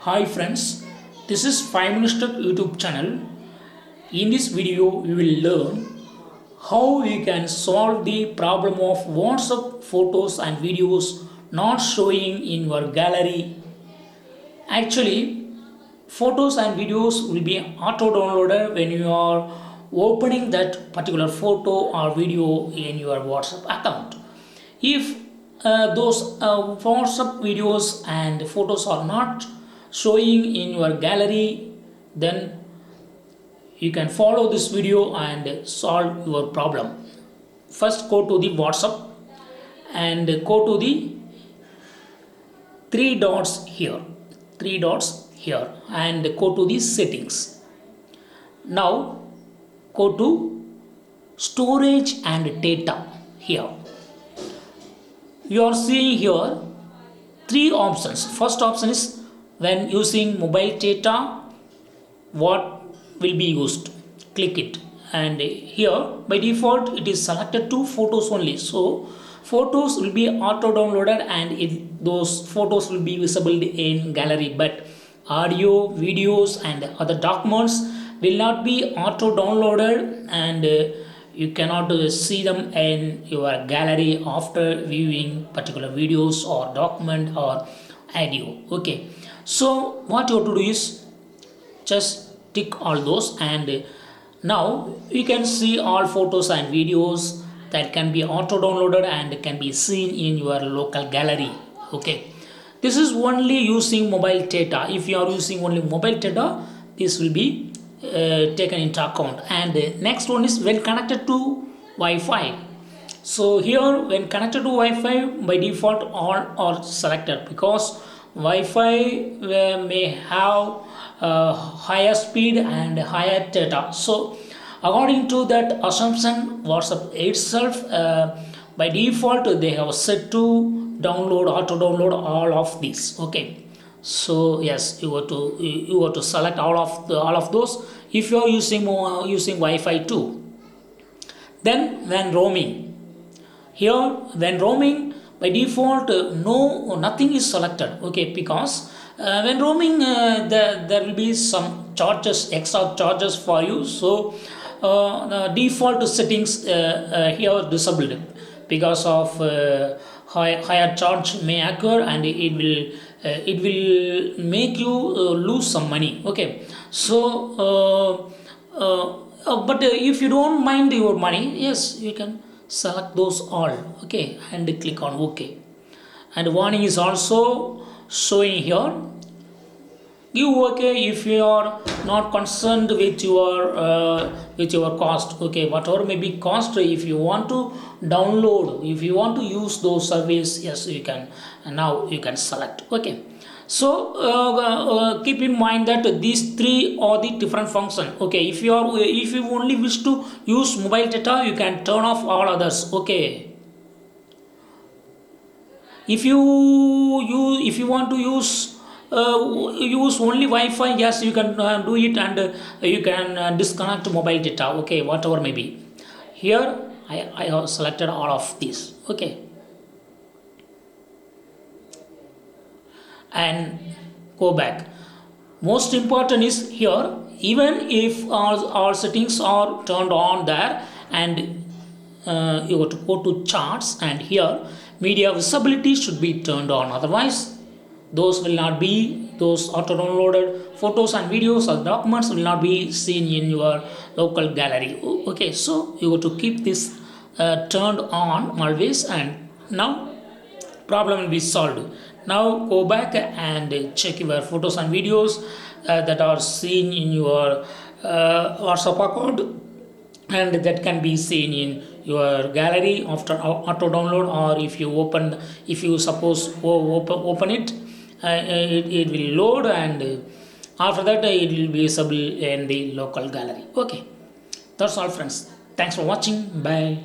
Hi friends, this is 5 Minutes Tech YouTube channel. In this video, we will learn how we can solve the problem of WhatsApp photos and videos not showing in your gallery. Actually, photos and videos will be auto downloaded when you are opening that particular photo or video in your WhatsApp account. If those WhatsApp videos and photos are not showing in your gallery, then you can follow this video and solve your problem. First, go to the WhatsApp and go to the three dots here and go to the settings. Now go to storage and data. Here you are seeing here three options. First option is when using mobile data, what will be used. Click it, and here by default it is selected to photos only, so photos will be auto downloaded and those photos will be visible in gallery, but audio, videos and other documents will not be auto downloaded, and you cannot see them in your gallery after viewing particular videos or document or audio. Okay, so what you have to do is just tick all those, and now you can see all photos and videos that can be auto downloaded and can be seen in your local gallery. Okay, this is only using mobile data. If you are using only mobile data, this will be taken into account. And next one is when connected to Wi-Fi. So here when connected to Wi-Fi, by default all are selected because Wi-Fi may have higher speed and higher data. So according to that assumption, WhatsApp itself by default they have set to auto download all of these. Okay, so yes, you have to select all of those if you are using Wi-Fi too. Then when roaming, here when roaming by default nothing is selected. Okay, because when roaming there will be some charges, extra charges for you, so the default settings here disabled because of higher charge may occur, and it will make you lose some money. Okay, so but if you don't mind your money, yes, you can select those all. Okay, and click on OK, and warning is also showing here. Give OK if you are not concerned with your cost. Okay, whatever may be cost, if you want to download, if you want to use those service, yes, you can. And now you can select. Okay, so keep in mind that these three are the different function. Okay, if you only wish to use mobile data, you can turn off all others. Okay, if you want to use only Wi-Fi, yes, you can do it, and you can disconnect mobile data. Okay, whatever may be. Here I have selected all of these. Okay, and go back. Most important is here, even if our settings are turned on there, and you have to go to charts, and here media visibility should be turned on, otherwise those auto downloaded photos and videos or documents will not be seen in your local gallery. Okay, so you have to keep this turned on always, and now problem will be solved. Now go back and check your photos and videos that are seen in your WhatsApp account, and that can be seen in your gallery after auto download, or if you suppose open it, it will load, and after that it will be visible in the local gallery. Okay, that's all friends. Thanks for watching. Bye.